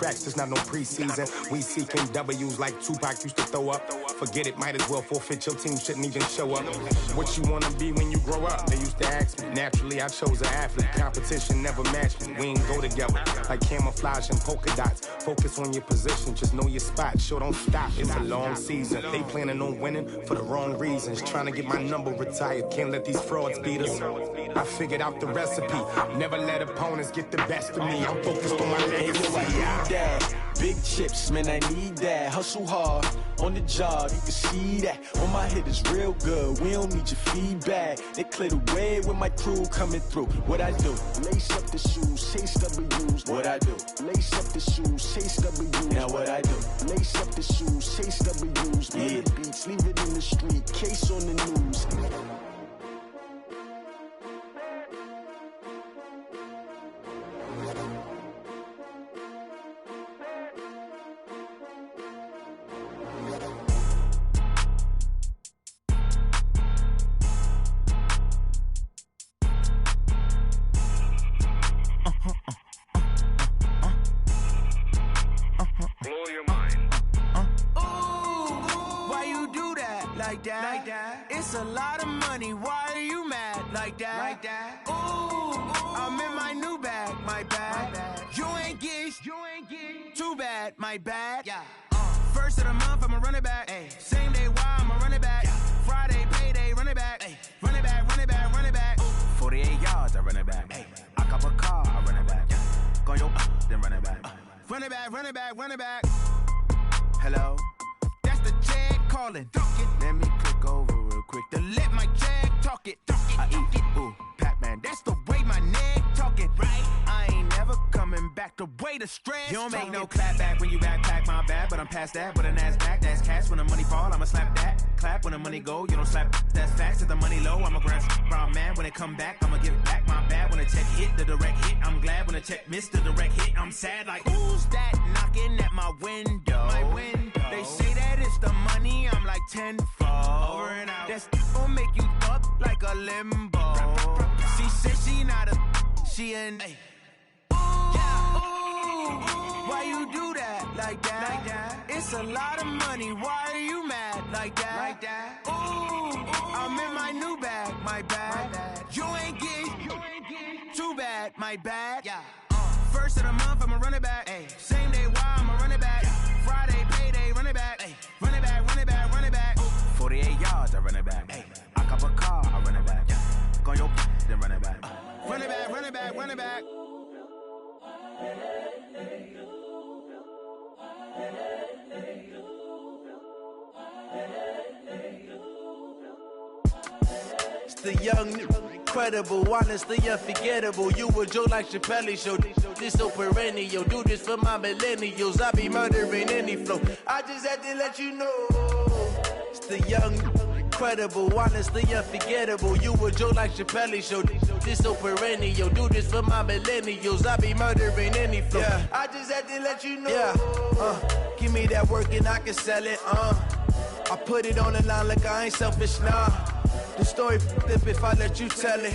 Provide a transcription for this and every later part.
tracks, there's not no preseason. We seeking W's like Tupac used to throw up. Forget it, might as well forfeit, your team shouldn't even show up. What you wanna be when you grow up? They used to ask me. Naturally, I chose an athlete. Competition never matched me. We ain't go together like camouflage and polka dots. Focus on your position, just know your spot. Sure, don't stop, it's a long season. They planning on winning for the wrong reasons. Trying to get my number retired, can't let these frauds beat us. I figured out the recipe. Never let opponents get the best of me. I'm focused on my legacy. Big chips, man, I need that. Hustle hard on the job, you can see that. On my head is real good, we don't need your feedback. They clear the way with my crew coming through. What I do? Lace up the shoes, chase W's. What I do? Lace up the shoes, chase W's. Now what I do? Lace up the shoes, chase W's. Yeah. The beats, leave it in the street, case on the news. It's a lot of money, why are you mad like that? Ooh, I'm in my new bag, my bad. You ain't get too bad, my bad. First of the month, I'ma run it back. Same day, why I'ma run it back. Friday, payday, run it back. Run it back, run it back, run it back. 48 yards, I run it back. I cop a car, I run it back. Go your then run it back. Run it back, run it back, run it back. Hello? That's the check calling. Let me click over real quick to let my check talk it. I eat it, ooh, Pac-Man. That's the way my neck talking, right? I ain't never coming back the way the stress. You don't make no clap back when you backpack my bad, but I'm past that. But an ass back, that's cash. When the money fall, I'ma slap that. Clap when the money go, you don't slap. That's facts. If the money low, I'ma grab brown man. When it come back, I'ma give it back my bad. When the check hit, the direct hit. I'm glad when the check missed the direct hit. I'm sad like, who's that knocking at my window? My window. They say that it's the money, I'm like tenfold. Over and out. That's gon' make you up like a limbo. She said she not a, she an. Ooh, why you do that like that? It's a lot of money, why are you mad like that? Ooh, I'm in my new bag, my bad. You ain't get too bad, my bad. First of the month, I'ma run it back. Same day, why I'ma run it back. Friday, payday, run it back. Run it back, run it back, run it back. 48 yards, I run it back. I cop a car, I run it back. Go your then run it back. Run it back, run it back, run it back. It's the young, incredible, honestly unforgettable. You a Joe like Chappelle show. This so perennial. Do this for my millennials. I be murdering any flow. I just had to let you know. It's the young, incredible, honestly unforgettable. You a Joe like Chappelle show. This so perennial. Do this for my millennials. I be murdering any flow. Yeah. I just had to let you know. Yeah. Give me that work and I can sell it. I put it on the line like I ain't selfish, nah. The story flip if I let you tell it.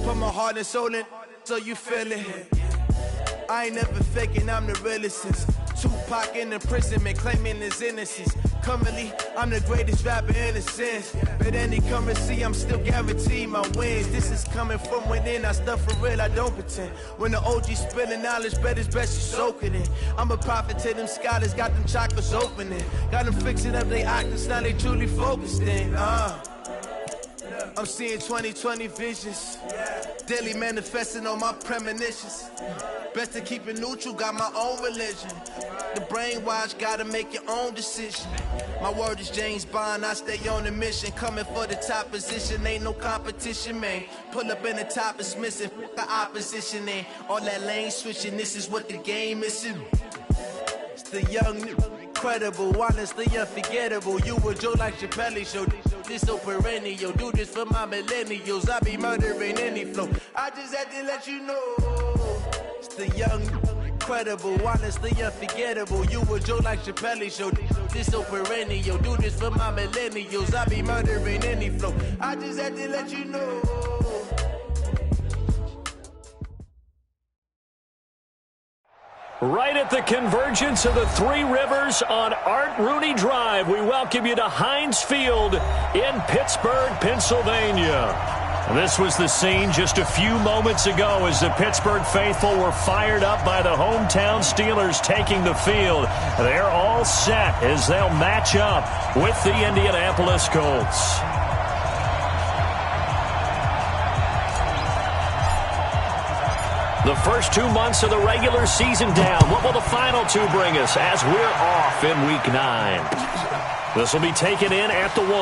Put my heart and soul in so you feel it. I ain't never faking, I'm the realest since Tupac in imprisonment, claiming his innocence. Currently, I'm the greatest rapper in a sense. But any currency, I'm still guaranteed my wins. This is coming from within, I stuff for real, I don't pretend. When the OG spilling knowledge, bet it's best you soak it in. I'm a prophet to them scholars, got them chakras opening. Got them fixing up they octaves, now they truly focused in. I'm seeing 2020 visions, daily manifesting on my premonitions. Best to keep it neutral, got my own religion. The brainwash, gotta make your own decision. My word is James Bond, I stay on the mission. Coming for the top position, ain't no competition, man. Pull up in the top, it's missing, the opposition ain't. All that lane switching, this is what the game is. It's the young, incredible, honestly unforgettable. You a Joe like Chappelle show. This so perennial. Do this for my millennials. I be murdering any flow. I just had to let you know. It's the young, incredible, honestly unforgettable. You a Joe like Chappelle show. This so perennial. Do this for my millennials. I be murdering any flow. I just had to let you know. Right at the convergence of the Three Rivers on Art Rooney Drive, we welcome you to Heinz Field in Pittsburgh, Pennsylvania. This was the scene just a few moments ago as the Pittsburgh faithful were fired up by the hometown Steelers taking the field. They're all set as they'll match up with the Indianapolis Colts. The first 2 months of the regular season down. What will the final two bring us as we're off in Week 9? This will be taken in at the 1.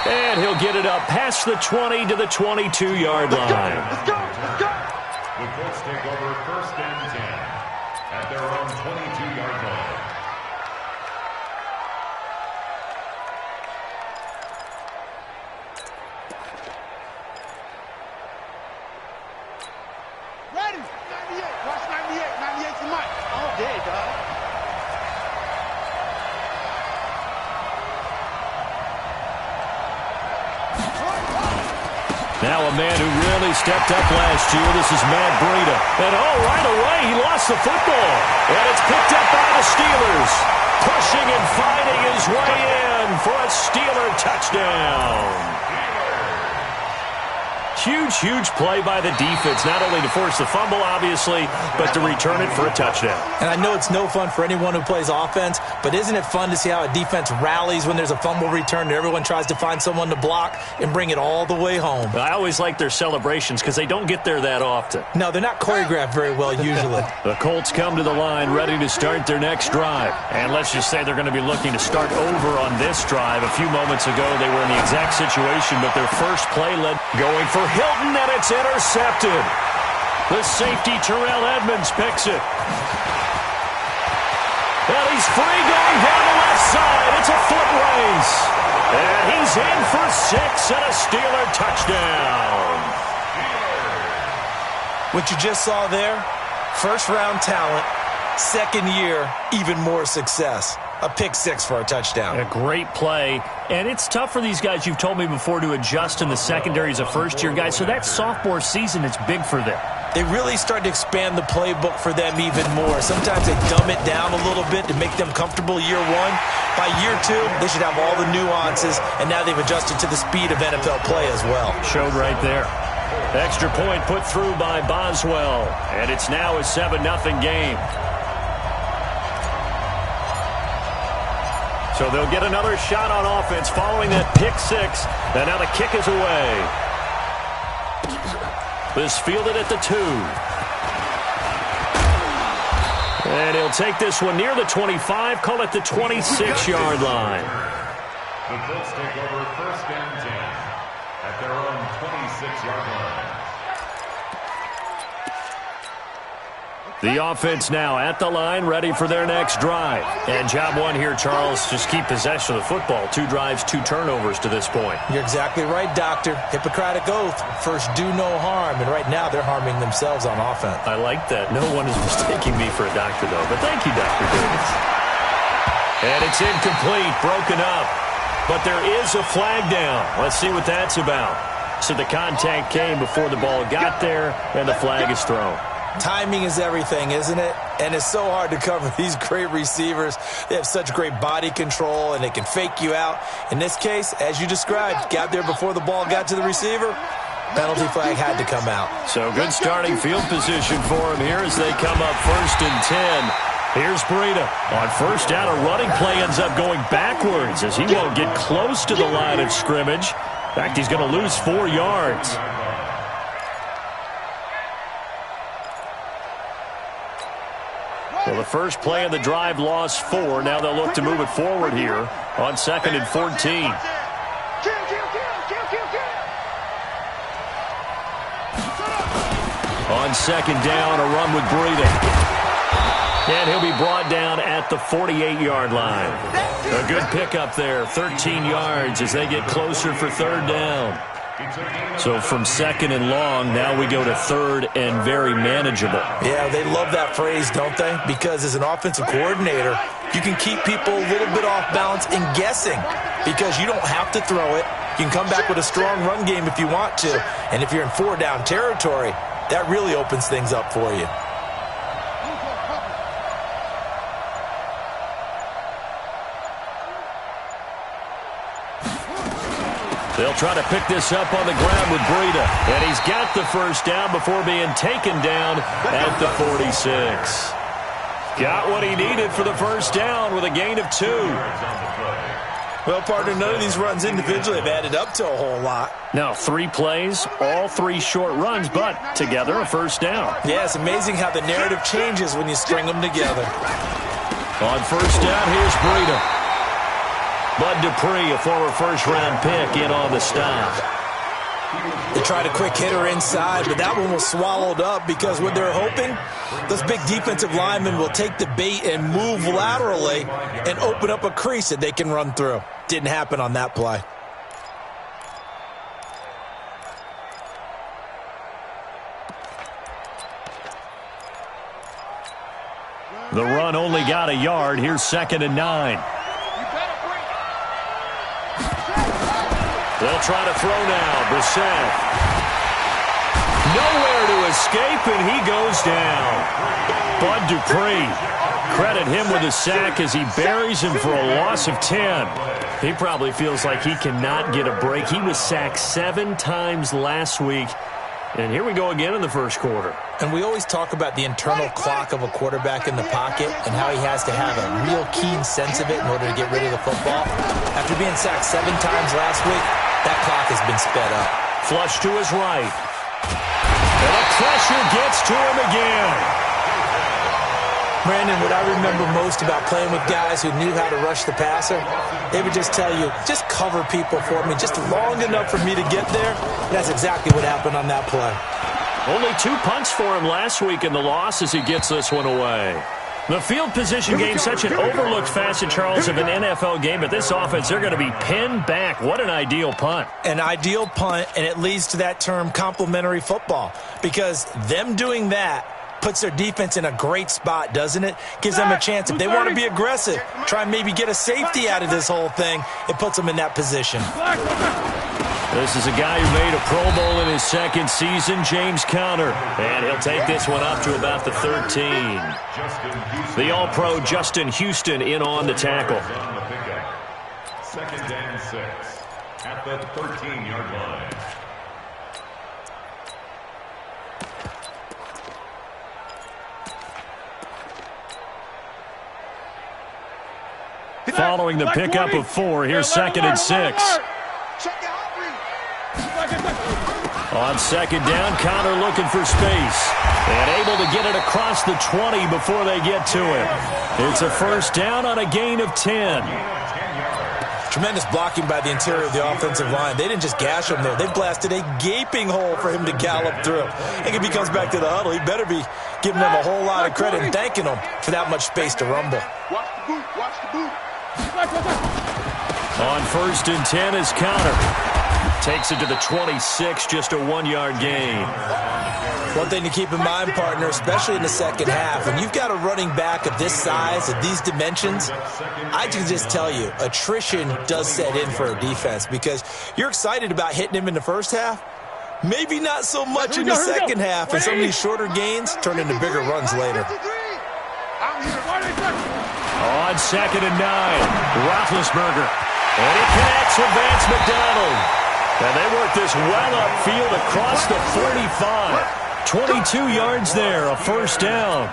And he'll get it up past the 20 to the 22-yard line. Let's go. The Colts take over 1st and 10 at their own 22-yard line. Ready? 98. Watch 98. 98's the mic. All day, dog. Now a man who really stepped up last year. This is Matt Breida. And right away, he lost the football. And it's picked up by the Steelers. Pushing and fighting his way in for a Steeler touchdown. Huge play by the defense, not only to force the fumble, obviously, but to return it for a touchdown. And I know it's no fun for anyone who plays offense, but isn't it fun to see how a defense rallies when there's a fumble return and everyone tries to find someone to block and bring it all the way home? I always like their celebrations because they don't get there that often. No, they're not choreographed very well usually. The Colts come to the line ready to start their next drive. And let's just say they're going to be looking to start over on this drive. A few moments ago, they were in the exact situation, but their first play led going for Hilton, and it's intercepted. The safety, Terrell Edmonds, picks it. And he's free going down the left side. It's a foot race. And he's in for 6 and a Steeler touchdown. What you just saw there, first-round talent, second year, even more success. A pick 6 for a touchdown. A great play. And it's tough for these guys, you've told me before, to adjust in the secondary as a first-year guy. So that sophomore season, it's big for them. They really start to expand the playbook for them even more. Sometimes they dumb it down a little bit to make them comfortable year 1. By year 2, they should have all the nuances, and now they've adjusted to the speed of NFL play as well. Showed right there. Extra point put through by Boswell. And it's now a 7-0 game. So they'll get another shot on offense following that pick 6. And now the kick is away. This fielded at the 2. And he'll take this one near the 25, call it the 26-yard line. The Colts take over 1st and 10 at their own 26-yard line. The offense now at the line, ready for their next drive. And job one here, Charles, just keep possession of the football. 2 drives, 2 turnovers to this point. You're exactly right, Doctor. Hippocratic oath. First, do no harm. And right now, they're harming themselves on offense. I like that. No one is mistaking me for a doctor, though. But thank you, Dr. Davis. And it's incomplete, broken up. But there is a flag down. Let's see what that's about. So the contact came before the ball got there, and the flag is thrown. Timing is everything, isn't it? And it's so hard to cover these great receivers. They have such great body control, and they can fake you out. In this case, as you described, got there before the ball got to the receiver. Penalty flag had to come out. So good starting field position for him here as they come up 1st and 10. Here's Breida. On 1st down, a running play ends up going backwards as he won't get close to the line of scrimmage. In fact, he's going to lose 4 yards. Well, the first play of the drive lost 4. Now they'll look to move it forward here on 2nd and 14. On 2nd down, a run with Breida. And he'll be brought down at the 48-yard line. A good pickup there, 13 yards as they get closer for 3rd down. So from 2nd and long, now we go to 3rd and very manageable. Yeah, they love that phrase, don't they? Because as an offensive coordinator, you can keep people a little bit off balance and guessing because you don't have to throw it. You can come back with a strong run game if you want to. And if you're in 4-down territory, that really opens things up for you. They'll try to pick this up on the ground with Breida. And he's got the first down before being taken down at the 46. Got what he needed for the first down with a gain of 2. Well, partner, none of these runs individually have added up to a whole lot. Now, 3 plays, all 3 short runs, but together a first down. Yeah, it's amazing how the narrative changes when you string them together. On first down, here's Breida. Bud Dupree, a former first-round pick, in on the stop. They tried a quick hitter inside, but that one was swallowed up because what they're hoping, those big defensive linemen will take the bait and move laterally and open up a crease that they can run through. Didn't happen on that play. The run only got a yard. Here's 2nd and 9. They'll try to throw now. Brissett. Nowhere to escape, and he goes down. Bud Dupree. Credit him with a sack as he buries him for a loss of 10. He probably feels like he cannot get a break. He was sacked 7 times last week. And here we go again in the first quarter. And we always talk about the internal clock of a quarterback in the pocket and how he has to have a real keen sense of it in order to get rid of the football. After being sacked 7 times last week, that clock has been sped up. Flush to his right. And the pressure gets to him again. Brandon, what I remember most about playing with guys who knew how to rush the passer, they would just tell you, just cover people for me, just long enough for me to get there. And that's exactly what happened on that play. Only 2 punts for him last week in the loss as he gets this one away. The field position game, such an overlooked facet, Charles, of an NFL game. But this offense, they're going to be pinned back. What an ideal punt. An ideal punt, and it leads to that term complementary football. Because them doing that puts their defense in a great spot, doesn't it? Gives them a chance. If they want to be aggressive, try and maybe get a safety out of this whole thing, it puts them in that position. This is a guy who made a Pro Bowl in his 2nd season, James Conner. And he'll take this one up to about the 13. The All-Pro Justin Houston in on the tackle. 2nd and 6 at the 13-yard line. Following the pickup of 4, here's 2nd and 6. On 2nd down, Conner looking for space. And able to get it across the 20 before they get to it. It's a first down on a gain of 10. Tremendous blocking by the interior of the offensive line. They didn't just gash him there. They blasted a gaping hole for him to gallop through. I think if he comes back to the huddle, he better be giving them a whole lot of credit and thanking them for that much space to rumble. Watch the boot. Watch the boot. On 1st and 10 is Conner. Takes it to the 26, just a 1-yard gain. One thing to keep in mind, partner, especially in the second half, when you've got a running back of this size, of these dimensions, I can just tell you, attrition does set in for a defense because you're excited about hitting him in the first half. Maybe not so much in the second half, and some of these shorter gains turn into bigger runs later. On 2nd and 9, Roethlisberger. And he connects with Vance McDonald. And they work this well upfield across the 45. 22 yards there, a first down.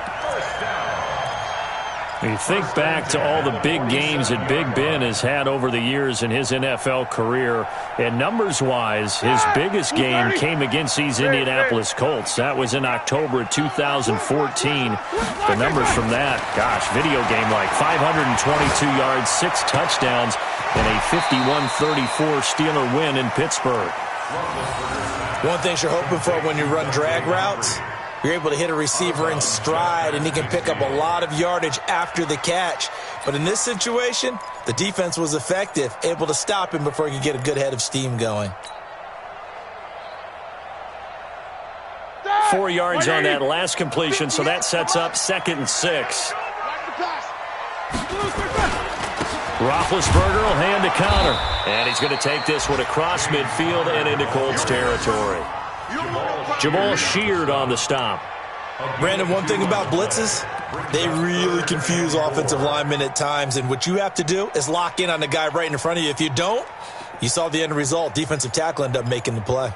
You think back to all the big games that Big Ben has had over the years in his NFL career, and numbers-wise, his biggest game came against these Indianapolis Colts. That was in October of 2014. The numbers from that, gosh, video game like 522 yards, 6 touchdowns, and a 51-34 Steeler win in Pittsburgh. One thing you're hoping for when you run drag routes, you're able to hit a receiver in stride, and he can pick up a lot of yardage after the catch. But in this situation, the defense was effective, able to stop him before he could get a good head of steam going. 4 yards on that last completion, so that sets up 2nd and 6. Roethlisberger will hand to Conner. And he's going to take this one across midfield and into Colts territory. Jamal Sheard on the stop. Brandon, one thing about blitzes, they really confuse offensive linemen at times, and what you have to do is lock in on the guy right in front of you. If you don't, You saw the end result. Defensive tackle ended up making the play.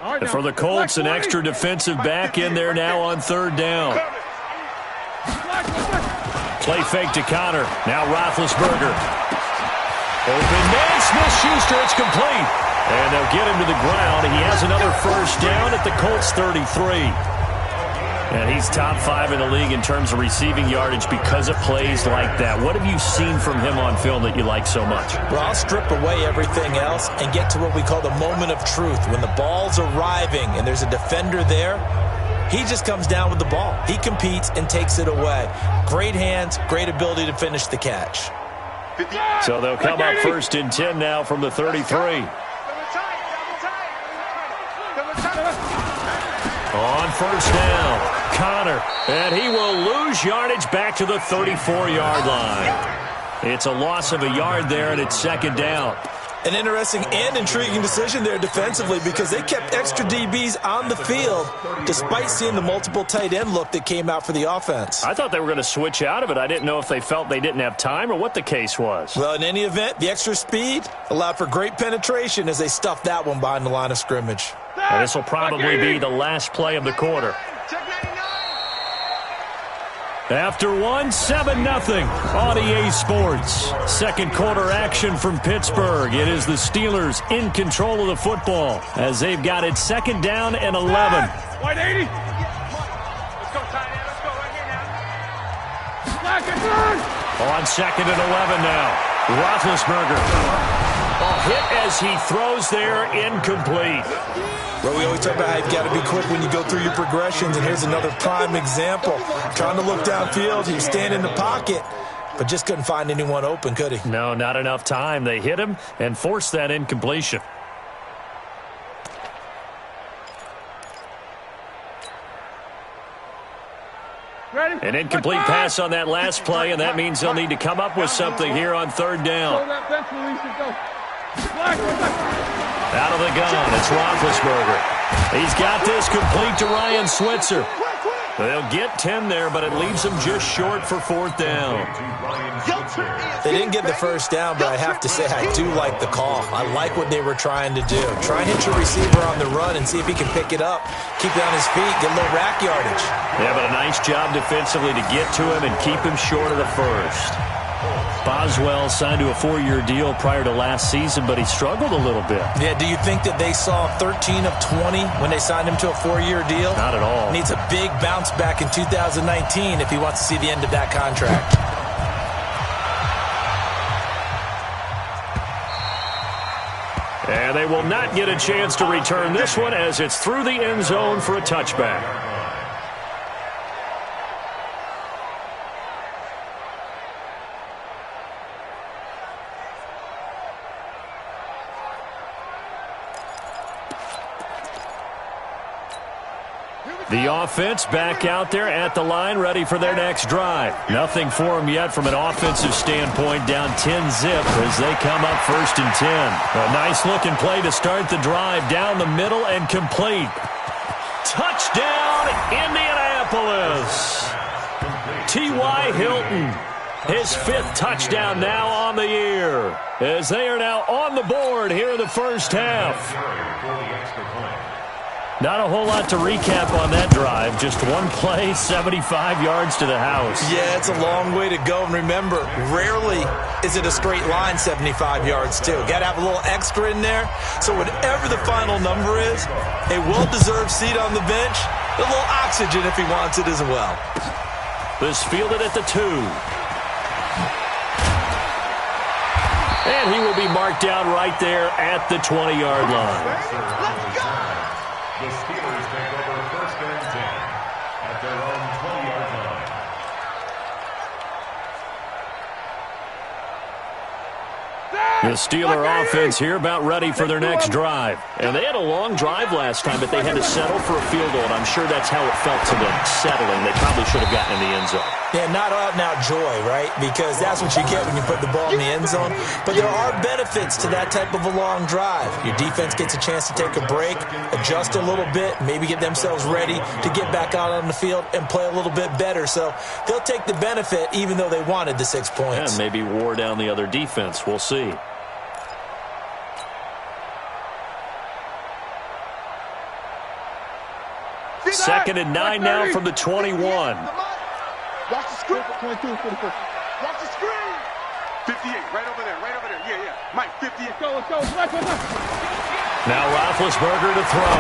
And for the Colts, an extra defensive back in there now on third down. Play fake to Connor. Now Roethlisberger. Open man, Smith-Schuster. It's complete. And they'll get him to the ground. He has another first down at the Colts 33. And he's top 5 in the league in terms of receiving yardage because of plays like that. What have you seen from him on film that you like so much? Well, I'll strip away everything else and get to what we call the moment of truth. When the ball's arriving and there's a defender there, he just comes down with the ball. He competes and takes it away. Great hands, great ability to finish the catch. So they'll come up first and 10 now from the 33. On first down, Connor, and he will lose yardage back to the 34-yard line. It's a loss of a yard there, and it's second down. An interesting and intriguing decision there defensively because they kept extra DBs on the field despite seeing the multiple tight end look that came out for the offense. I thought they were going to switch out of it. I didn't know if they felt they didn't have time or what the case was. Well, in any event, the extra speed allowed for great penetration as they stuffed that one behind the line of scrimmage. And this will probably be the last play of the quarter. After one, 7-0 on EA Sports. Second quarter action from Pittsburgh. It is the Steelers in control of the football as they've got it second down and 11. White 80. Let's go, tight end. Let's go right here now. On second and 11 now. Roethlisberger. A hit as he throws there, incomplete. Well, we always talk about how you've got to be quick when you go through your progressions, and here's another prime example. Trying to look downfield, he was standing in the pocket, but just couldn't find anyone open, could he? No, not enough time. They hit him and forced that incompletion. An incomplete pass on that last play, and that means they'll need to come up with something here on third down. Out of the gun, it's Roethlisberger. He's got this complete to Ryan Switzer. They'll get 10 there, but it leaves them just short for fourth down. They didn't get the first down, but I have to say I do like the call. I like what they were trying to do. Try and hit your receiver on the run and see if he can pick it up. Keep it on his feet, get a little rack yardage. Yeah, but a nice job defensively to get to him and keep him short of the first. Boswell signed to a 4-year deal prior to last season, but he struggled a little bit. Yeah, do you think that they saw 13 of 20 when they signed him to a 4-year deal? Not at all. Needs a big bounce back in 2019 if he wants to see the end of that contract. And they will not get a chance to return this one as it's through the end zone for a touchback. The offense back out there at the line, ready for their next drive. Nothing for them yet from an offensive standpoint, down 10-zip as they come up first and 10. A nice-looking play to start the drive down the middle and complete. Touchdown, Indianapolis. T.Y. Hilton, his 5th touchdown now on the year, as they are now on the board here in the first half. Not a whole lot to recap on that drive. Just one play, 75 yards to the house. Yeah, it's a long way to go. And remember, rarely is it a straight line 75 yards, too. Got to have a little extra in there. So whatever the final number is, a well-deserved seat on the bench, a little oxygen if he wants it as well. This fielded at the 2. And he will be marked down right there at the 20-yard line. Let's go! The Steelers take over first and 10 at their own 20-yard line. The Steeler offense here about ready for their next drive. And they had a long drive last time, but they had to settle for a field goal, and I'm sure that's how it felt to them, settling. They probably should have gotten in the end zone. Yeah, not out-and-out joy, right? Because that's what you get when you put the ball in the end zone. But there are benefits to that type of a long drive. Your defense gets a chance to take a break, adjust a little bit, maybe get themselves ready to get back out on the field and play a little bit better. So they'll take the benefit even though they wanted the 6 points. And maybe wore down the other defense. We'll see. Second and 9 now from the 21. Watch the screen. 22, 44. Watch the screen. 58, right over there. Yeah. Mike, 58. Let's go. Now Roethlisberger to throw.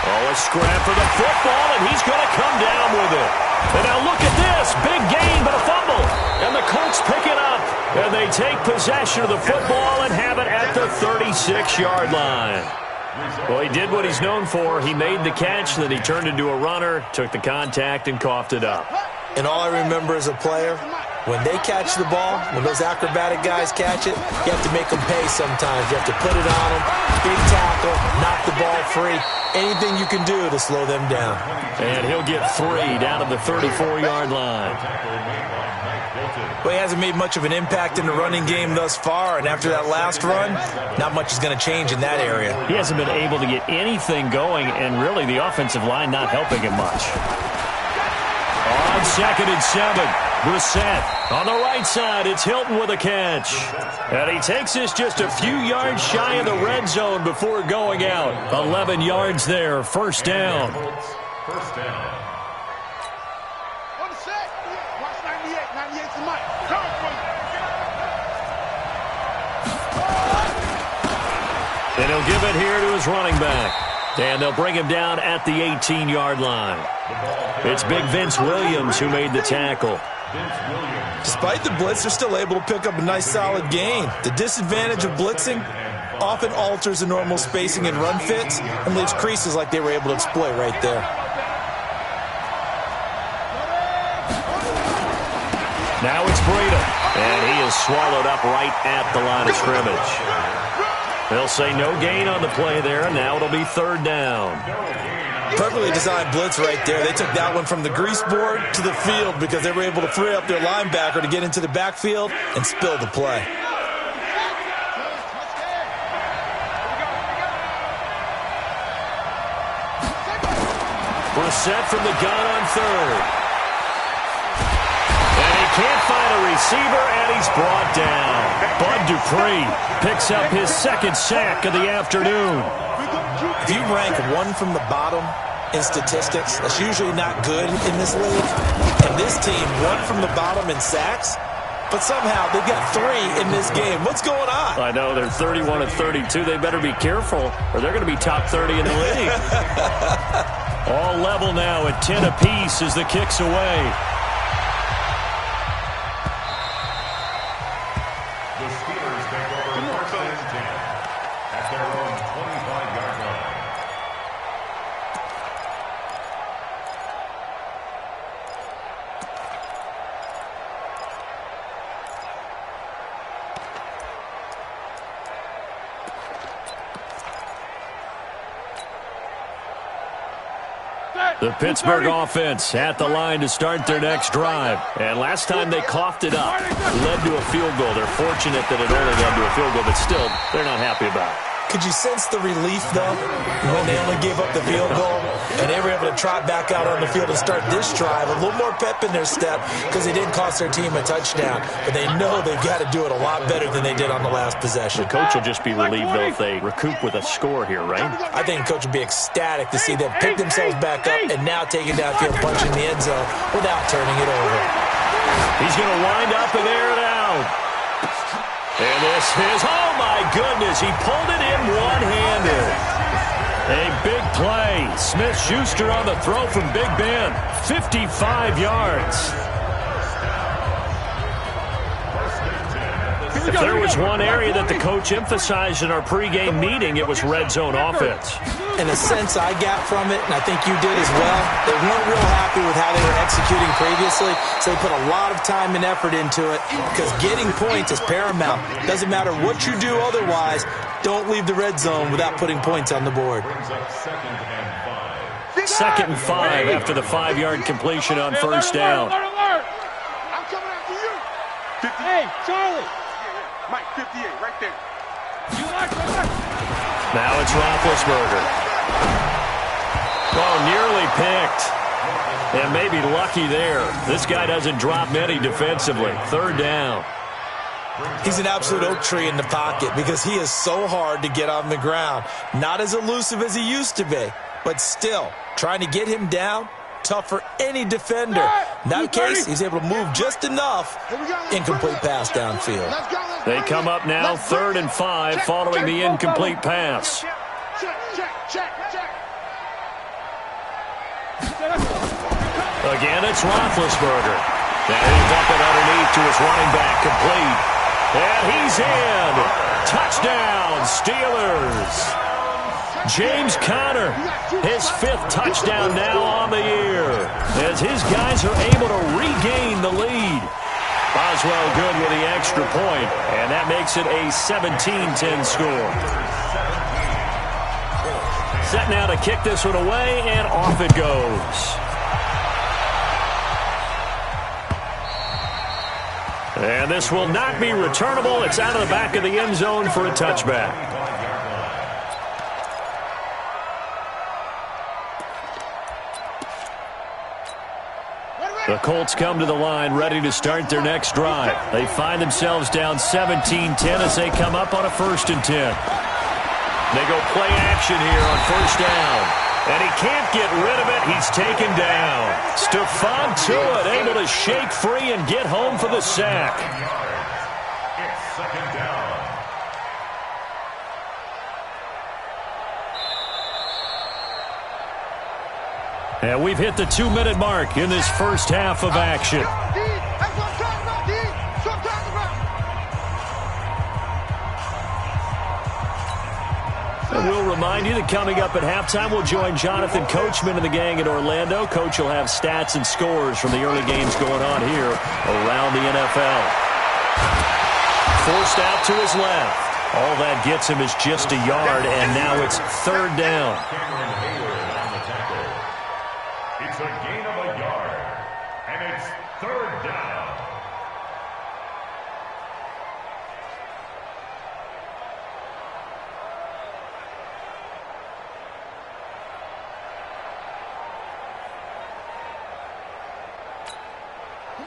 Oh, a scrap for the football, and he's going to come down with it. And now look at this. Big gain, but a fumble. And the Colts pick it up. And they take possession of the football and have it at the 36-yard line. Well, he did what he's known for. He made the catch, then he turned into a runner, took the contact, and coughed it up. And all I remember as a player, when they catch the ball, when those acrobatic guys catch it, you have to make them pay sometimes. You have to put it on them, big tackle, knock the ball free. Anything you can do to slow them down. And he'll get 3 down to the 34-yard line. Well, he hasn't made much of an impact in the running game thus far, and after that last run, not much is going to change in that area. He hasn't been able to get anything going, and really the offensive line not helping him much. On 2nd and 7, Brissett. On the right side, it's Hilton with a catch. And he takes this just a few yards shy of the red zone before going out. 11 yards there, first down. First down. On the set. Watch 98. 98's the mic. Come for you. And he'll give it here to his running back. And they'll bring him down at the 18-yard line. It's Big Vince Williams who made the tackle. Despite the blitz, they're still able to pick up a nice solid gain. The disadvantage of blitzing often alters the normal spacing and run fits and leaves creases like they were able to exploit right there. Now it's Breida, and he is swallowed up right at the line of scrimmage. They'll say no gain on the play there, and now it'll be 3rd down. Perfectly designed blitz right there. They took that one from the grease board to the field because they were able to free up their linebacker to get into the backfield and spill the play. Brissett from the gun on 3rd. And he can't find a receiver, and he's brought down. Bud Dupree picks up his 2nd sack of the afternoon. If you rank one from the bottom in statistics, that's usually not good in this league. And this team, one from the bottom in sacks, but somehow they've got 3 in this game. What's going on? I know, they're 31 of 32. They better be careful, or they're going to be top 30 in the league. All level now at 10 apiece as the kick's away. The Steelers take over 1st and 10 at their own 25-yard line. The Pittsburgh offense at the line to start their next drive. And last time they coughed it up, led to a field goal. They're fortunate that it only led to a field goal, but still, they're not happy about it. Could you sense the relief, though, when they only gave up the field goal and they were able to trot back out on the field and start this drive? A little more pep in their step because they didn't cost their team a touchdown, but they know they've got to do it a lot better than they did on the last possession. The coach will just be relieved, though, if they recoup with a score here, right? I think the coach would be ecstatic to see them pick themselves back up and now take it downfield, punch in the end zone without turning it over. He's going to wind up and air it out. And this is, oh my goodness, he pulled it in one-handed. A big play. Smith-Schuster on the throw from Big Ben. 55 yards. If there was one area that the coach emphasized in our pregame meeting, it was red zone offense. In a sense I got from it, and I think you did as well, they weren't real happy with how they were executing previously, so they put a lot of time and effort into it because getting points is paramount. Doesn't matter what you do otherwise, don't leave the red zone without putting points on the board. 2nd and 5 after the 5-yard completion on first down. I'm coming after you. 58, Charlie. Mike, 58, right there. Now it's Roethlisberger. Oh, nearly picked. And maybe lucky there. This guy doesn't drop many defensively. Third down. He's an absolute oak tree in the pocket because he is so hard to get on the ground. Not as elusive as he used to be, but still, trying to get him down, tough for any defender. In that case, he's able to move just enough. Incomplete pass downfield. They come up now 3rd and 5 following the incomplete pass. Again, it's Roethlisberger. Now he'll dump it underneath to his running back, complete. And he's in. Touchdown, Steelers. James Conner, his 5th touchdown now on the year, as his guys are able to regain the lead. Boswell good with the extra point, and that makes it a 17-10 score. Set now to kick this one away, and off it goes. And this will not be returnable. It's out of the back of the end zone for a touchback. The Colts come to the line ready to start their next drive. They find themselves down 17-10 as they come up on a 1st and 10. They go play action here on 1st down. And he can't get rid of it. He's taken down. Stephon Tuitt able to shake free and get home for the sack. It's 2nd down. And we've hit the 2-minute mark in this first half of action. And we'll remind you that coming up at halftime, we'll join Jonathan Coachman and the gang in Orlando. Coach will have stats and scores from the early games going on here around the NFL. Forced out to his left. All that gets him is just a yard, and now it's 3rd down. It's a gain of a yard, and it's 3rd down.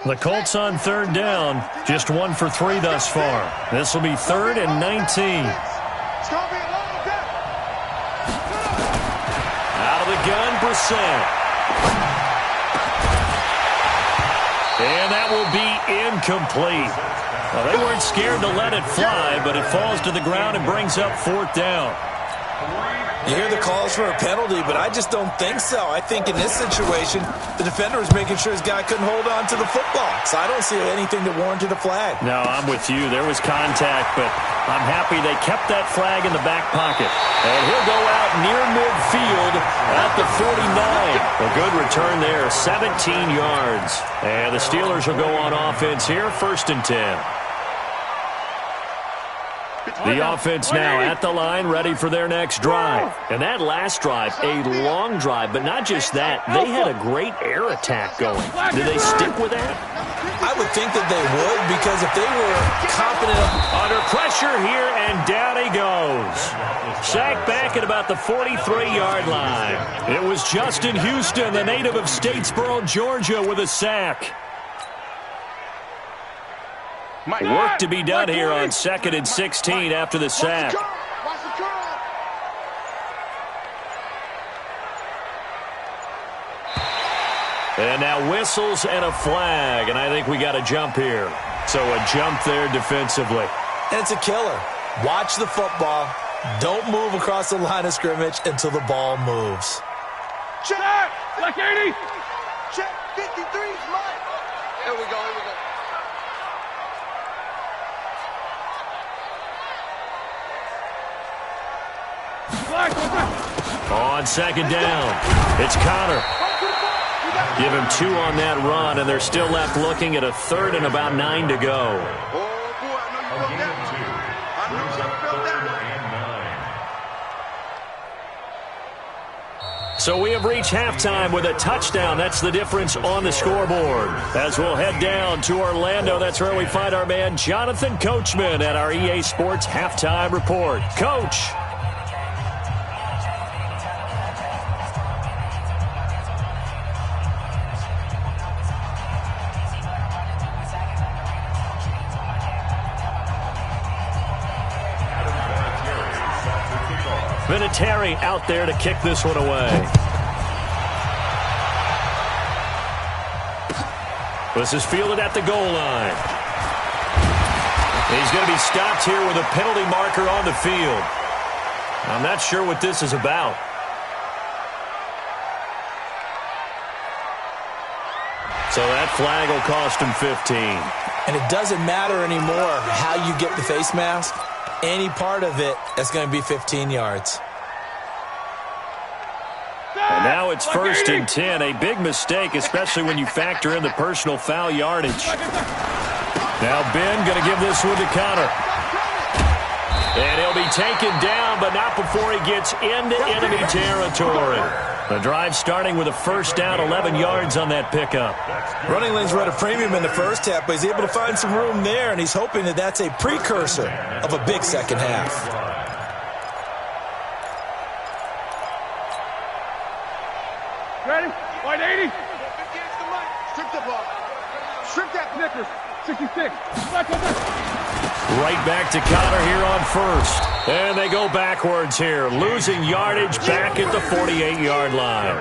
The Colts on 3rd down, just 1 for 3 thus far. This will be 3rd and 19. Out of the gun, Brissett. And that will be incomplete. Well, they weren't scared to let it fly, but it falls to the ground and brings up 4th down. You hear the calls for a penalty, but I just don't think so. I think in this situation, the defender was making sure his guy couldn't hold on to the football. So I don't see anything that warranted a flag. No, I'm with you. There was contact, but I'm happy they kept that flag in the back pocket. And he'll go out near midfield at the 49. A good return there, 17 yards. And the Steelers will go on offense here, 1st and 10. The offense now at the line, ready for their next drive. And that last drive, a long drive, but not just that. They had a great air attack going. Did they stick with that? I would think that they would, because if they were confident. Under pressure here, and down he goes. Sacked back at about the 43-yard line. It was Justin Houston, the native of Statesboro, Georgia, with a sack. Work to be done here on 2nd and 16 after the sack. And now whistles and a flag, and I think we got a jump here. So a jump there defensively. And it's a killer. Watch the football. Don't move across the line of scrimmage until the ball moves. Check! Black 80! Check 53's mine! Here we go, here we go. On 2nd down, it's Conner. Give him 2 on that run, and they're still left looking at a 3rd and about 9 to go. So we have reached halftime with a touchdown. That's the difference on the scoreboard. As we'll head down to Orlando, that's where we find our man Jonathan Coachman at our EA Sports Halftime Report. Coach. Vinatieri out there to kick this one away. This is fielded at the goal line. He's going to be stopped here with a penalty marker on the field. I'm not sure what this is about. So that flag will cost him 15. And it doesn't matter anymore how you get the face mask. Any part of it is going to be 15 yards. And now it's 1st and 10. A big mistake, especially when you factor in the personal foul yardage. Now Ben going to give this one to Connor. And he'll be taken down, but not before he gets into enemy territory. The drive starting with a first down, 11 yards on that pickup. Running lanes were at a premium in the first half, but he's able to find some room there, and he's hoping that that's a precursor of a big second half. Ready? Wide 80. Strip the ball. Strip that Snickers. 66. Right back to Connor here on first. And they go backwards here, losing yardage back at the 48-yard line.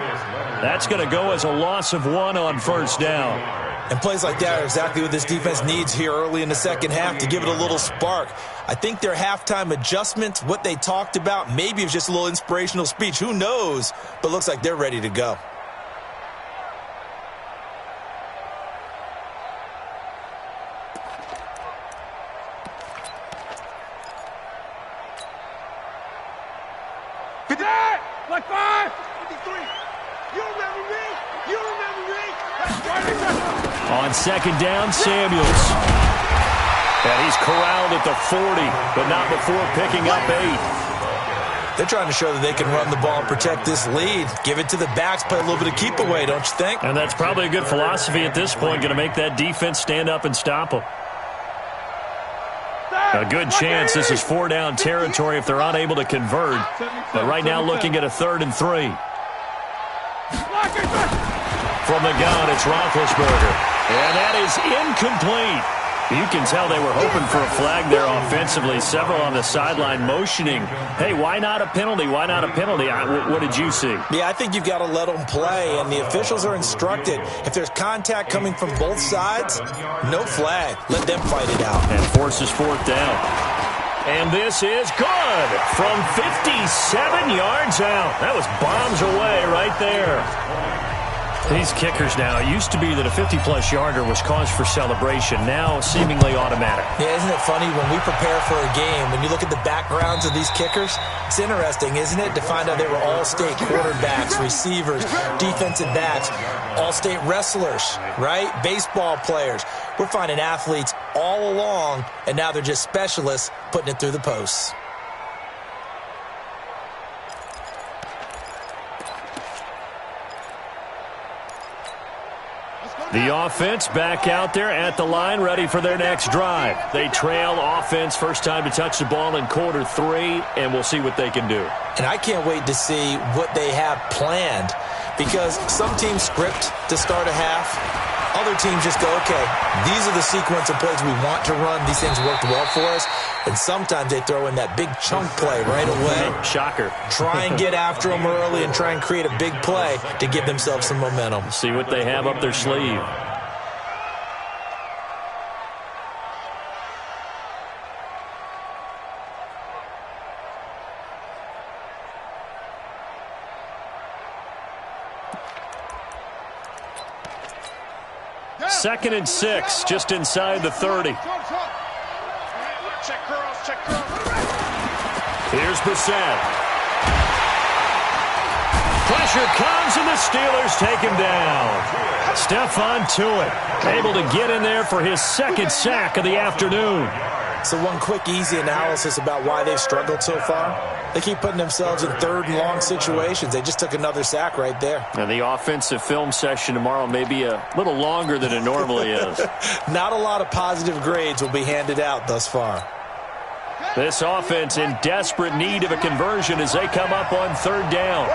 That's going to go as a loss of 1 on first down. And plays like that are exactly what this defense needs here early in the second half to give it a little spark. I think their halftime adjustments, what they talked about, maybe it was just a little inspirational speech. Who knows? But looks like they're ready to go. Like 5. 53. You remember me? You remember me? On second down, Samuels. And he's corralled at the 40, but not before picking up 8. They're trying to show that they can run the ball and protect this lead. Give it to the backs, play a little bit of keep away, don't you think? And that's probably a good philosophy at this point, going to make that defense stand up and stop them. A good chance this is 4-down territory if they're unable to convert. But right now looking at a 3rd and 3. From the gun, it's Roethlisberger. And that is incomplete. You can tell they were hoping for a flag there offensively. Several on the sideline motioning, hey, why not a penalty? Why not a penalty? What did you see? Yeah, I think you've got to let them play, and the officials are instructed. If there's contact coming from both sides, no flag. Let them fight it out. And forces 4th down. And this is good from 57 yards out. That was bombs away right there. These kickers now, it used to be that a 50-plus yarder was cause for celebration. Now seemingly automatic. Yeah, isn't it funny when we prepare for a game, when you look at the backgrounds of these kickers, it's interesting, isn't it, to find out they were all-state quarterbacks, receivers, defensive backs, all-state wrestlers, right? Baseball players. We're finding athletes all along, and now they're just specialists putting it through the posts. The offense back out there at the line, ready for their next drive. They trail offense, first time to touch the ball in quarter 3, and we'll see what they can do. And I can't wait to see what they have planned, because some teams script to start a half. Other teams just go, okay, these are the sequence of plays we want to run. These things worked well for us. And sometimes they throw in that big chunk play right away. Shocker. Try and get after them early and try and create a big play to give themselves some momentum. See what they have up their sleeve. Second and 6, just inside the 30. Check girls, check girls. Here's Brissett. Pressure comes, and the Steelers take him down. Stephon Tuitt able to get in there for his second sack of the afternoon. So one quick, easy analysis about why they've struggled so far. They keep putting themselves in 3rd and long situations. They just took another sack right there. And the offensive film session tomorrow may be a little longer than it normally is. Not a lot of positive grades will be handed out thus far. This offense in desperate need of a conversion as they come up on 3rd down.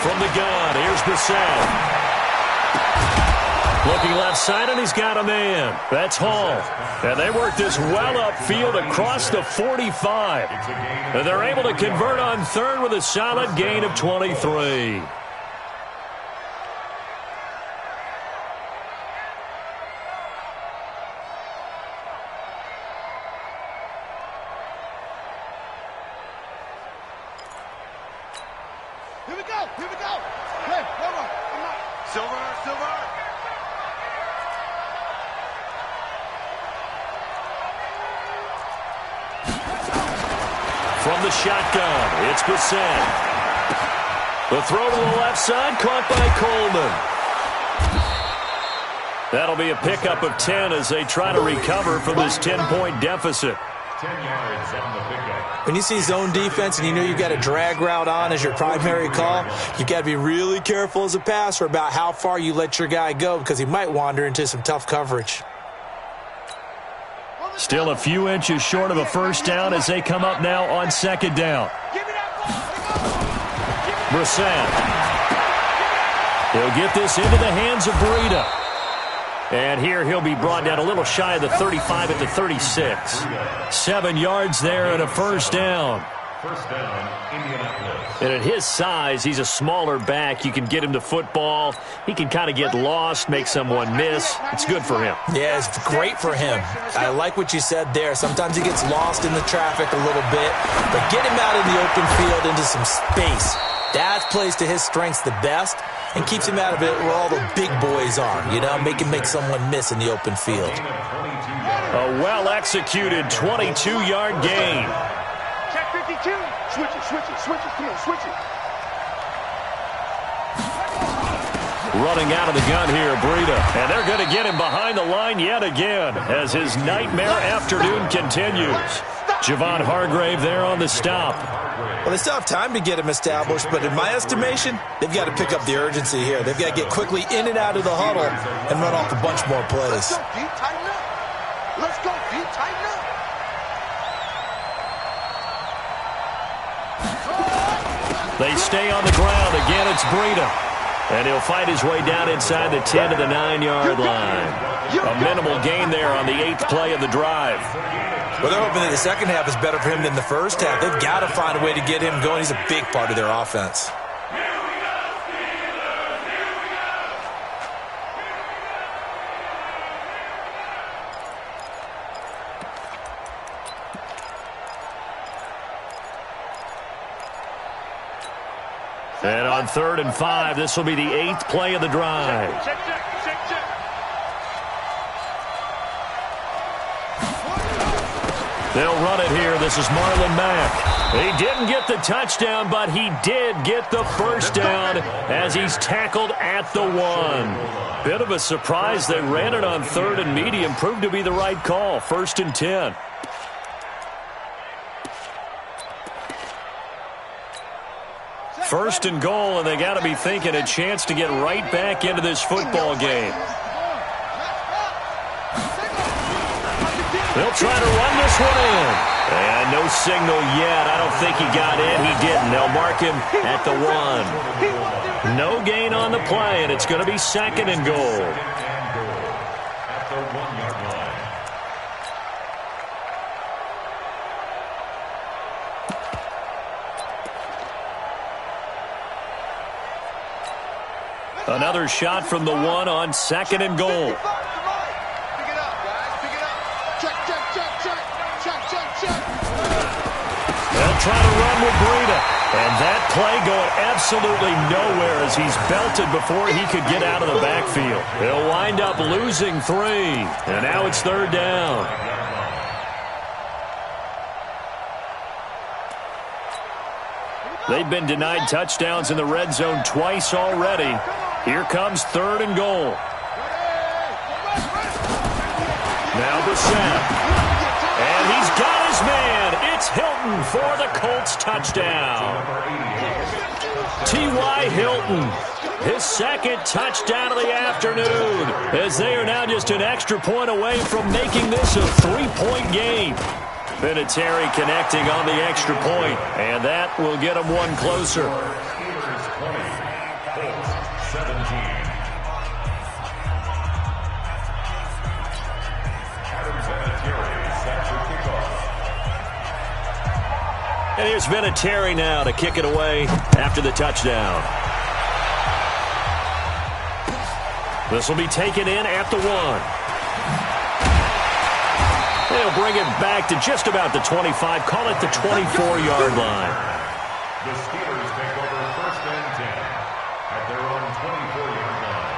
From the gun, here's Brissett. Looking left side, and he's got a man. That's Hall. And they work this well upfield across the 45. And they're able to convert on third with a solid gain of 23. Here we go. Here we go. Hey, Silver. Silver. From the shotgun, it's Brissett. The throw to the left side, caught by Coleman. That'll be a pickup of 10 as they try to recover from this 10-point deficit. 10 yards on the pickup. When you see zone defense and you know you've got a drag route on as your primary call, you've got to be really careful as a passer about how far you let your guy go because he might wander into some tough coverage. Still a few inches short of a first down as they come up now on second down. Brissett. He'll get this into the hands of Breida. And here he'll be brought down a little shy of the 35 at the 36. 7 yards there and a first down. First down, Indianapolis. And at his size, he's a smaller back. You can get him the football. He can kind of get lost, make someone miss. It's good for him. Yeah, it's great for him. I like what you said there. Sometimes he gets lost in the traffic a little bit, but get him out in the open field into some space. That plays to his strengths the best and keeps him out of it where all the big boys are, you know, make him make someone miss in the open field. A well-executed 22-yard gain. Check 52. Switch it. Come on, switch it. Running out of the gun here, Breida. And they're going to get him behind the line yet again as his nightmare afternoon continues. Javon Hargrave there on the stop. Well, they still have time to get him established, but in my estimation, they've got to pick up the urgency here. They've got to get quickly in and out of the huddle and run off a bunch more plays. Let's go deep, tighten up. Let's go deep, tighten up. They stay on the ground. Again, it's Breida. And he'll fight his way down inside the 10 to the 9-yard line. A minimal gain there on the 8th play of the drive. Well, they're hoping that the second half is better for him than the first half. They've got to find a way to get him going. He's a big part of their offense. And on 3rd and 5, this will be the 8th play of the drive. Check. They'll run it here. This is Marlon Mack. He didn't get the touchdown, but he did get the first down as he's tackled at the 1. Bit of a surprise. They ran it on 3rd and medium. Proved to be the right call. 1st and 10. First and goal, and they got to be thinking a chance to get right back into this football game. They'll try to run this one in. And no signal yet. I don't think he got in. He didn't. They'll mark him at the 1. No gain on the play, and it's going to be 2nd and goal. At the 1-yard line. Another shot from the 1 on 2nd and goal. Pick it up, guys. Pick it up. Check. They'll try to run with Breida. And that play going absolutely nowhere as he's belted before he could get out of the backfield. He'll wind up losing 3. And now it's 3rd down. They've been denied touchdowns in the red zone twice already. Here comes 3rd and goal. Now Brissett. And he's got his man. It's Hilton for the Colts touchdown. T.Y. Hilton, his 2nd touchdown of the afternoon, as they are now just an extra point away from making this a 3-point game. Vinatieri connecting on the extra point, and that will get them one closer. And here's Vinatieri now to kick it away after the touchdown. This will be taken in at the 1. They'll bring it back to just about the 25. Call it the 24-yard line. The Steelers take over 1st and 10 at their own 24-yard line.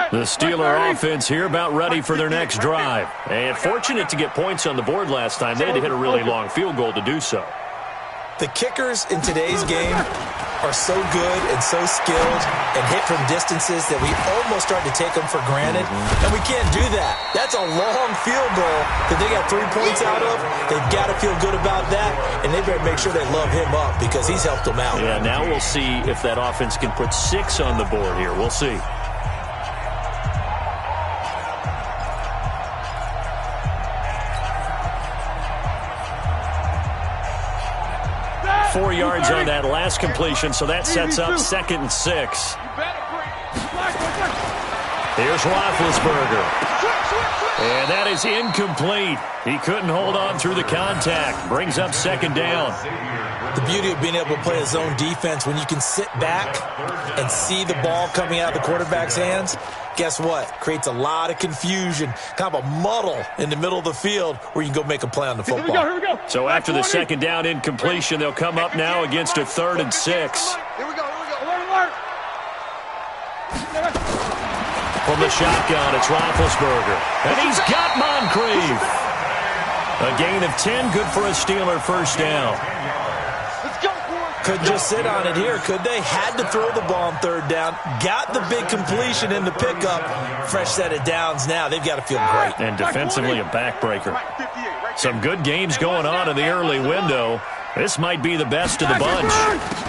The Steeler offense here about ready for their next drive. And fortunate to get points on the board last time. They had to hit a really long field goal to do so. The kickers in today's game are so good and so skilled and hit from distances that we almost start to take them for granted. And we can't do that. That's a long field goal that they got 3 points out of. They've got to feel good about that, and they better make sure they love him up because he's helped them out. Yeah, now we'll see if that offense can put 6 on the board here. We'll see. 4 yards on that last completion, so that sets up 2nd and 6. Here's Roethlisberger. And that is incomplete. He couldn't hold on through the contact. Brings up 2nd down. The beauty of being able to play a zone defense, when you can sit back and see the ball coming out of the quarterback's hands, guess what? Creates a lot of confusion, kind of a muddle in the middle of the field where you can go make a play on the football. Here we go. So after the 2nd down incompletion, they'll come up now against a 3rd and 6. Here we go. Alert. From the shotgun, it's Roethlisberger. And he's got Moncrief. A gain of 10, good for a Steeler 1st down. Couldn't just sit on it here, could they? Had to throw the ball on 3rd down. Got the big completion in the pickup. Fresh set of downs now. They've got to feel great. And defensively a backbreaker. Some good games going on in the early window. This might be the best of the bunch.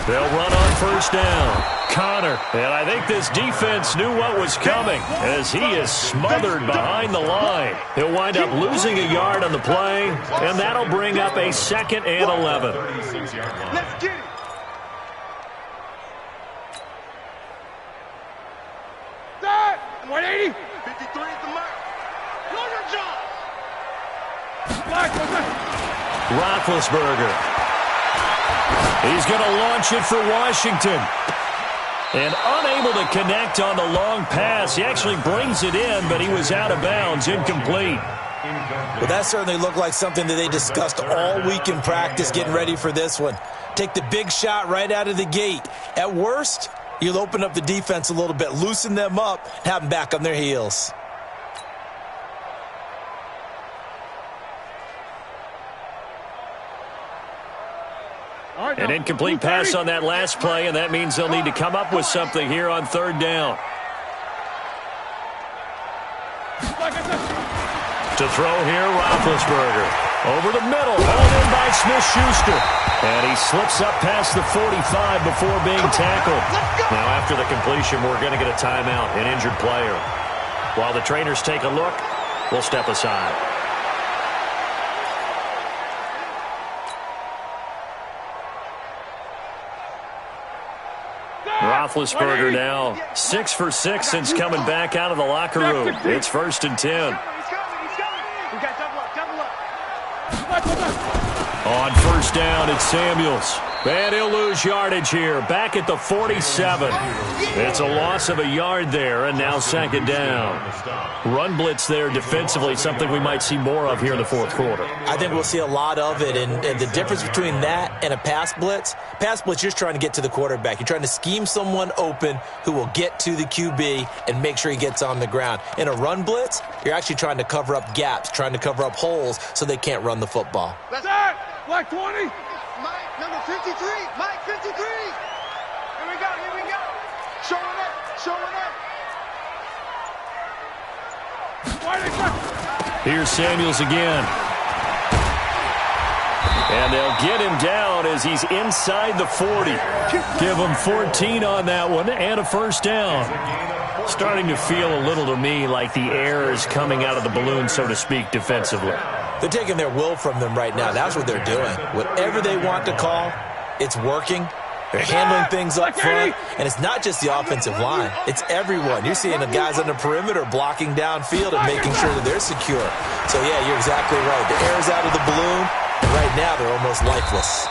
They'll run on 1st down. Connor. And I think this defense knew what was coming as he is smothered behind the line. He'll wind up losing a yard on the play, and that'll bring up a 2nd and 11. Let's get it. That 180. 53 is the mark. Know your job. Roethlisberger. He's going to launch it for Washington. And unable to connect on the long pass. He actually brings it in, but he was out of bounds, incomplete. Well, that certainly looked like something that they discussed all week in practice getting ready for this one. Take the big shot right out of the gate. At worst, you'll open up the defense a little bit, loosen them up, have them back on their heels. An incomplete pass on that last play, and that means they'll need to come up with something here on 3rd down. To throw here, Roethlisberger. Over the middle, hauled in by Smith-Schuster. And he slips up past the 45 before being tackled. Now after the completion, we're going to get a timeout, an injured player. While the trainers take a look, we'll step aside. Roethlisberger now 6 for 6 since coming back out of the locker room. It's 1st and 10. On 1st down, it's Samuels. And he'll lose yardage here. Back at the 47. It's a loss of a yard there, and now 2nd down. Run blitz there defensively, something we might see more of here in the 4th quarter. I think we'll see a lot of it, and the difference between that and a pass blitz, you're just trying to get to the quarterback. You're trying to scheme someone open who will get to the QB and make sure he gets on the ground. In a run blitz, you're actually trying to cover up gaps, trying to cover up holes so they can't run the football. That's it. Black 20. Mike, number 53. Mike, 53. Here we go. Showing up. Here's Samuels again. And they'll get him down as he's inside the 40. Give him 14 on that one and a 1st down. Starting to feel a little to me like the air is coming out of the balloon, so to speak, defensively. They're taking their will from them right now. That's what they're doing. Whatever they want to call, it's working. They're handling things up front, and it's not just the offensive line. It's everyone. You're seeing the guys on the perimeter blocking downfield and making sure that they're secure. So, yeah, you're exactly right. The air's out of the balloon, and right now they're almost lifeless.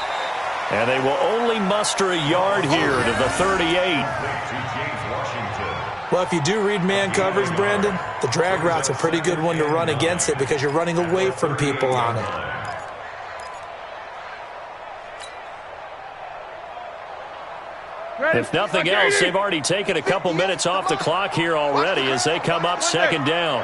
And they will only muster a yard here to the 38. Well, if you do read man coverage, Brandon, the drag route's a pretty good one to run against it because you're running away from people on it. If nothing else, they've already taken a couple minutes off the clock here already as they come up second down.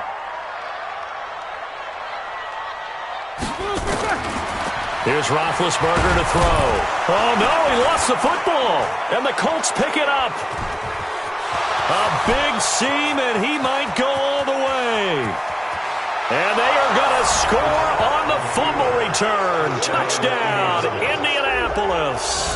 Here's Roethlisberger to throw. Oh, no, he lost the football. And the Colts pick it up. A big seam, and he might go all the way. And they are going to score on the fumble return. Touchdown, Indianapolis.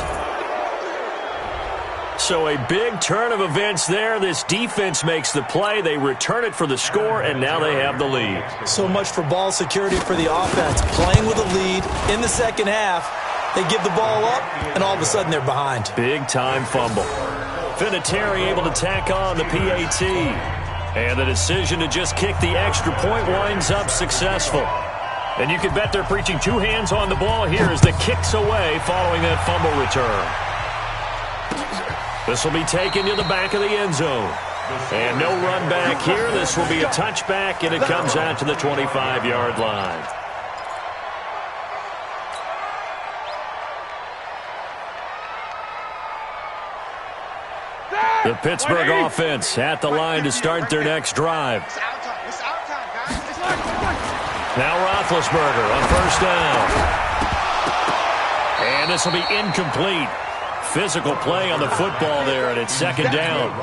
So a big turn of events there. This defense makes the play. They return it for the score, and now they have the lead. So much for ball security for the offense. Playing with a lead in the second half. They give the ball up, and all of a sudden they're behind. Big-time fumble. Vinatieri able to tack on the PAT. And the decision to just kick the extra point winds up successful. And you can bet they're preaching two hands on the ball here as the kick's away following that fumble return. This will be taken to the back of the end zone. And no run back here. This will be a touchback, and it comes out to the 25-yard line. The Pittsburgh offense at the line to start their next drive. Now Roethlisberger on first down. And this will be incomplete. Physical play on the football there, and it's second down.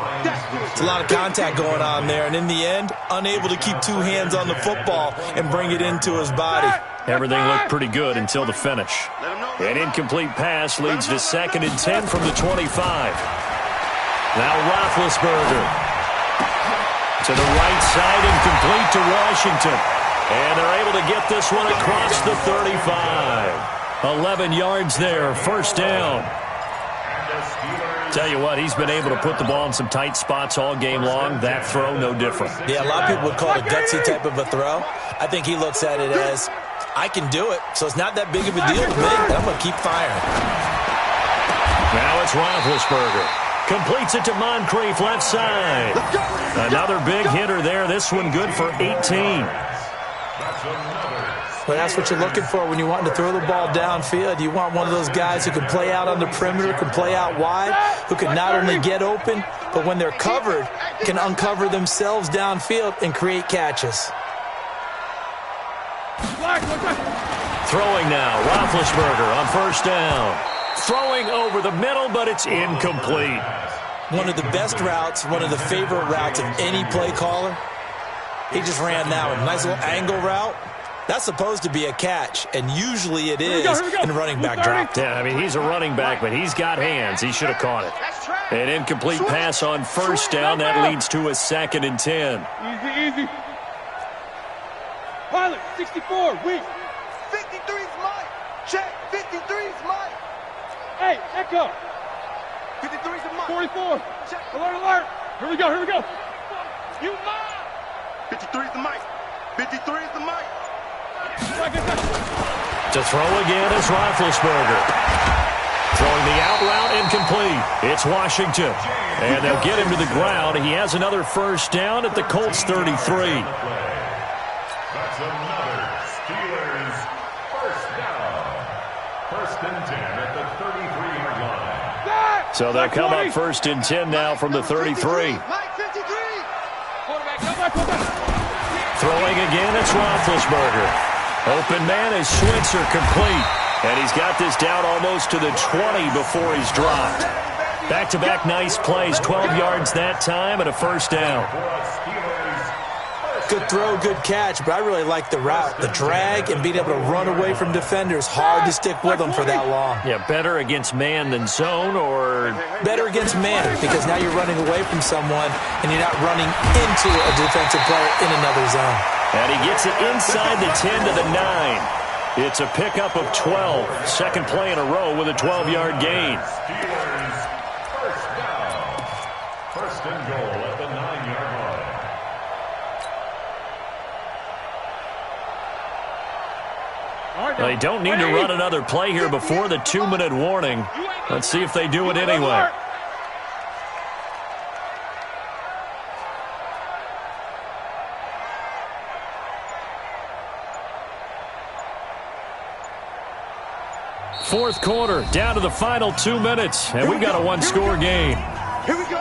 It's a lot of contact going on there, and in the end, unable to keep two hands on the football and bring it into his body. Everything looked pretty good until the finish. An incomplete pass leads to 2nd and 10 from the 25. Now Roethlisberger to the right side, incomplete to Washington. And they're able to get this one across the 35. 11 yards there, first down. Tell you what, he's been able to put the ball in some tight spots all game long. That throw, no different. Yeah, a lot of people would call it a gutsy type of a throw. I think he looks at it as, I can do it, so it's not that big of a deal to me. I'm going to keep firing. Now it's Roethlisberger. Completes it to Moncrief, left side. Another big hitter there. This one good for 18. Well, that's what you're looking for when you want to throw the ball downfield. You want one of those guys who can play out on the perimeter, can play out wide, who can not only get open, but when they're covered, can uncover themselves downfield and create catches. Throwing now, Roethlisberger on first down. Throwing over the middle, but it's incomplete. One of the best routes, one of the favorite routes of any play caller. He just ran that one. Nice little angle route. That's supposed to be a catch, and usually it is, and the running back dropped it. Yeah, I mean, he's a running back, but he's got hands. He should have caught it. An incomplete pass on first down. That leads to a 2nd and 10. Easy. Pilot, 64, weak. 53's mine. Check, 53's mine. Hey, Echo. 53's mine. 44. Check. Alert. Here we go. You mine. 53's the mic. 53's the mic. To throw again is Roethlisberger. Throwing the out route incomplete. It's Washington. And they'll get him to the ground. He has another first down at the Colts 33. That's another Steelers first down. 1st and 10 at the 33-yard line. So they'll come up 1st and 10 now from the 33. Throwing again, it's Roethlisberger. Open man is Switzer, complete. And he's got this down almost to the 20 before he's dropped. Back-to-back nice plays, 12 yards that time and a first down. Good throw, good catch, but I really like the route. The drag and being able to run away from defenders, hard to stick with them for that long. Yeah, better against man than zone, or? Better against man, because now you're running away from someone and you're not running into a defensive player in another zone. And he gets it inside the 10 to the 9. It's a pickup of 12. Second play in a row with a 12-yard gain. Steelers first down. First and goal at the 9-yard line. They don't need to run another play here before the 2-minute warning. Let's see if they do it anyway. Fourth quarter, down to the final 2 minutes, and we got a one-score game. Here we go.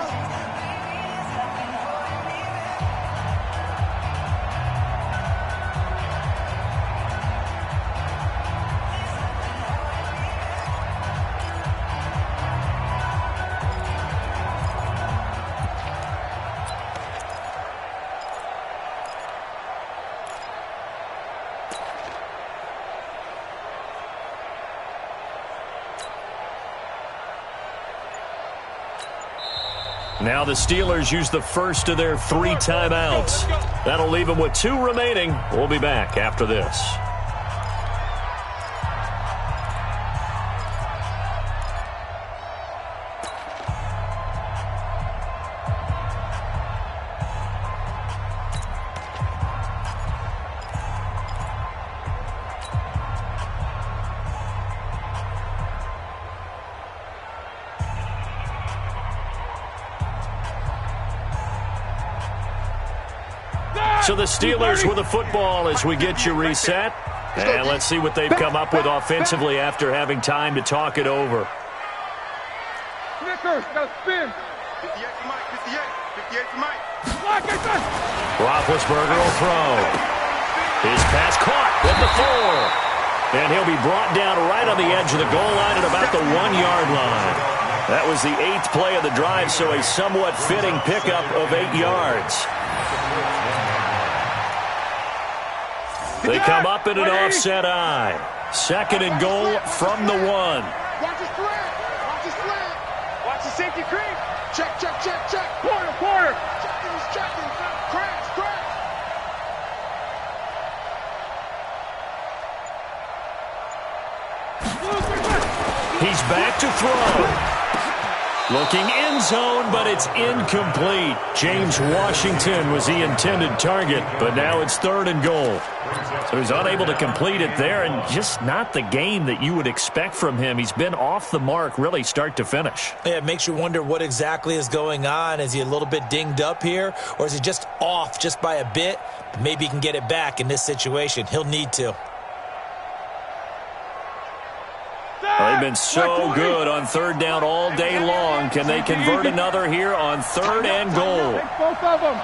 Now the Steelers use the first of their 3 timeouts. That'll leave them with 2 remaining. We'll be back after this. So the Steelers with the football as we get you reset. And let's see what they've come up with offensively after having time to talk it over. Snickers, got to spin. 58 for Mike, 58 for Mike. Roethlisberger will throw. His pass caught at the 4. And he'll be brought down right on the edge of the goal line at about the 1-yard line. That was the 8th play of the drive, so a somewhat fitting pickup of 8 yards. They come up in an offset eye. Second and goal from the 1. Watch his slant. Watch his slant. Watch his safety creep. Check, check, check, check. Quarter. Checking, he's checking. Crash. He's back to throw. Looking end zone, but it's incomplete. James Washington was the intended target, but now it's 3rd and goal. So he's unable to complete it there, and just not the game that you would expect from him. He's been off the mark really start to finish. Yeah, it makes you wonder what exactly is going on. Is he a little bit dinged up here, or is he just off just by a bit? Maybe he can get it back in this situation. He'll need to. They've been so good on 3rd down all day long. Can they convert another here on 3rd and goal? Both of them.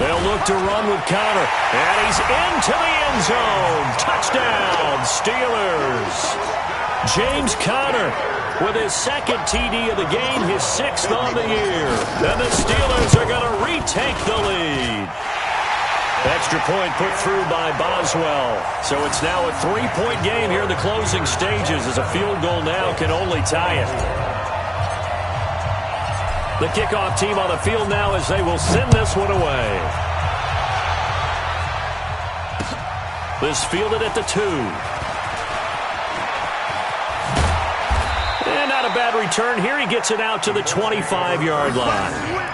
They'll look to run with Connor. And he's into the end zone. Touchdown, Steelers. James Conner with his 2nd TD of the game, his 6th on the year. And the Steelers are going to retake the lead. Extra point put through by Boswell. So it's now a 3-point game here in the closing stages as a field goal now can only tie it. The kickoff team on the field now as they will send this one away. This fielded at the 2. And not a bad return here. He gets it out to the 25-yard line.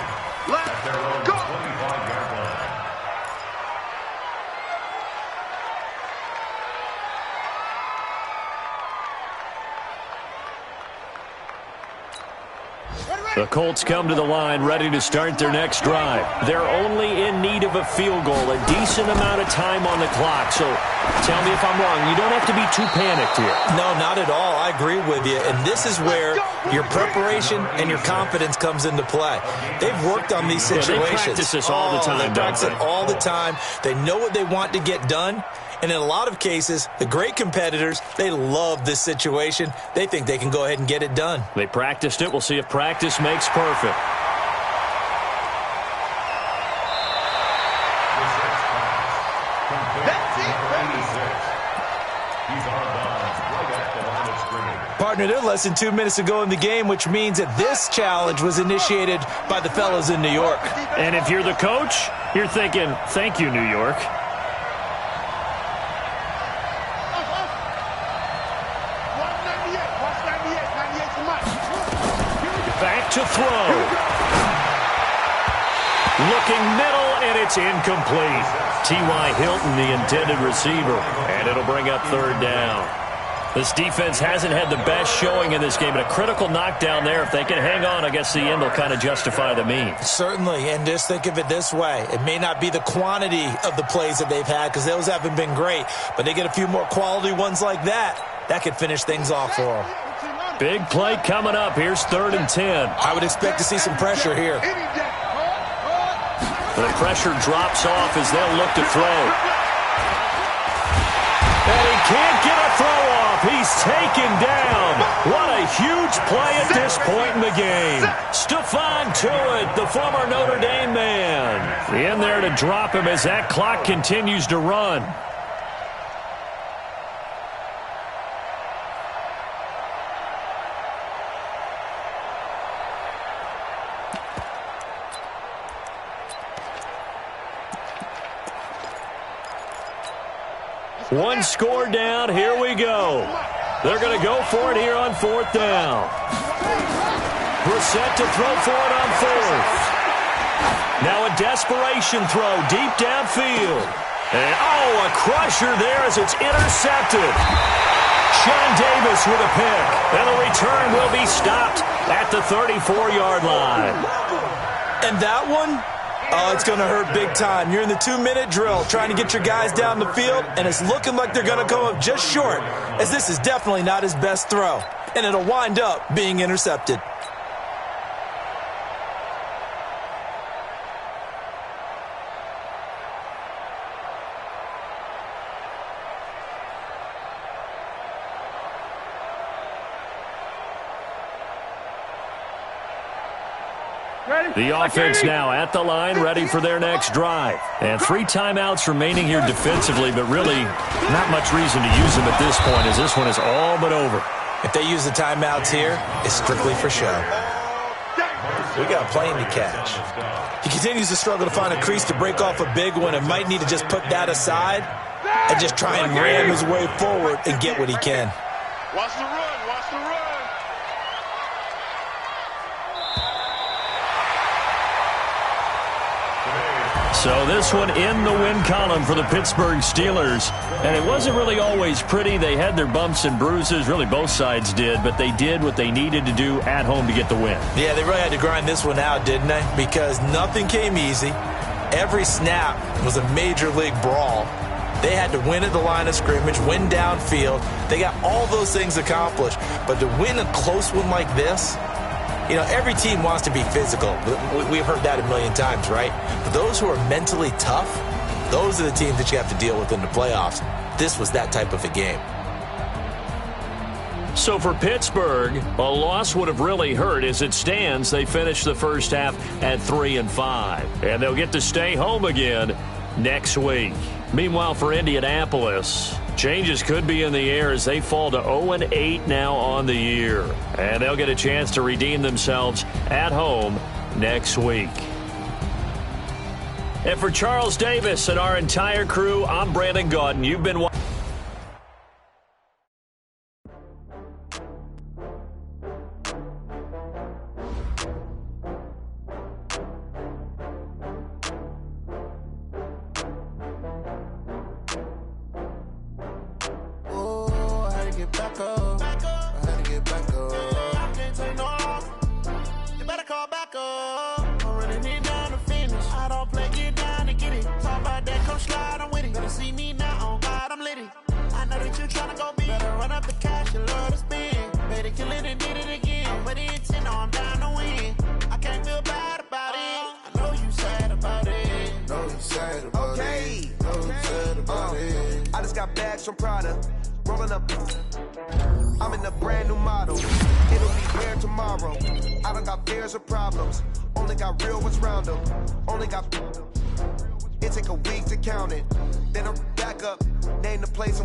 The Colts come to the line ready to start their next drive. They're only in need of a field goal, a decent amount of time on the clock. So tell me if I'm wrong. You don't have to be too panicked here. No, not at all. I agree with you. And this is where your preparation and your confidence comes into play. They've worked on these situations. They practice this all the time. They practice it all the time. They know what they want to get done. And in a lot of cases, the great competitors, they love this situation. They think they can go ahead and get it done. They practiced it. We'll see if practice makes perfect. That's it. He's out of bounds right at the line of scrimmage. Partner, they're less than 2 minutes to go in the game, which means that this challenge was initiated by the fellas in New York. And if you're the coach, you're thinking, thank you, New York. Back to throw. Looking middle, and it's incomplete. T.Y. Hilton, the intended receiver, and it'll bring up third down. This defense hasn't had the best showing in this game, but a critical knockdown there. If they can hang on, I guess the end will kind of justify the means. Certainly, and just think of it this way. It may not be the quantity of the plays that they've had because those haven't been great, but they get a few more quality ones like that. That could finish things off for them. Big play coming up. Here's 3rd and 10. I would expect to see some pressure here. The pressure drops off as they'll look to throw. And he can't get a throw off. He's taken down. What a huge play at this point in the game. Stephon Tuitt, the former Notre Dame man. In there to drop him as that clock continues to run. One score down. Here we go. They're going to go for it here on 4th down. Brissett to throw for it on 4th. Now a desperation throw deep downfield. And, a crusher there as it's intercepted. Sean Davis with a pick. And the return will be stopped at the 34-yard line. And that one? Oh, it's going to hurt big time. You're in the 2-minute drill trying to get your guys down the field, and it's looking like they're going to come up just short, as this is definitely not his best throw, and it'll wind up being intercepted. The offense now at the line, ready for their next drive. And 3 timeouts remaining here defensively, but really not much reason to use them at this point as this one is all but over. If they use the timeouts here, it's strictly for show. We got a plane to catch. He continues to struggle to find a crease to break off a big one and might need to just put that aside and just try and ram his way forward and get what he can. Watch the run, watch the run. So this one in the win column for the Pittsburgh Steelers. And it wasn't really always pretty. They had their bumps and bruises. Really, both sides did. But they did what they needed to do at home to get the win. Yeah, they really had to grind this one out, didn't they? Because nothing came easy. Every snap was a major league brawl. They had to win at the line of scrimmage, win downfield. They got all those things accomplished. But to win a close one like this, you know, every team wants to be physical. We've heard that a million times, right? But those who are mentally tough, those are the teams that you have to deal with in the playoffs. This was that type of a game. So for Pittsburgh, a loss would have really hurt. As it stands, they finished the first half at 3-5. And they'll get to stay home again next week. Meanwhile, for Indianapolis, changes could be in the air as they fall to 0-8 now on the year. And they'll get a chance to redeem themselves at home next week. And for Charles Davis and our entire crew, I'm Brandon Gaudin. You've been watching. I'm in a brand new model. It'll be here tomorrow. I don't got fears or problems. Only got real ones round them. Only got. It take a week to count it. Then I'm back up. Name the place.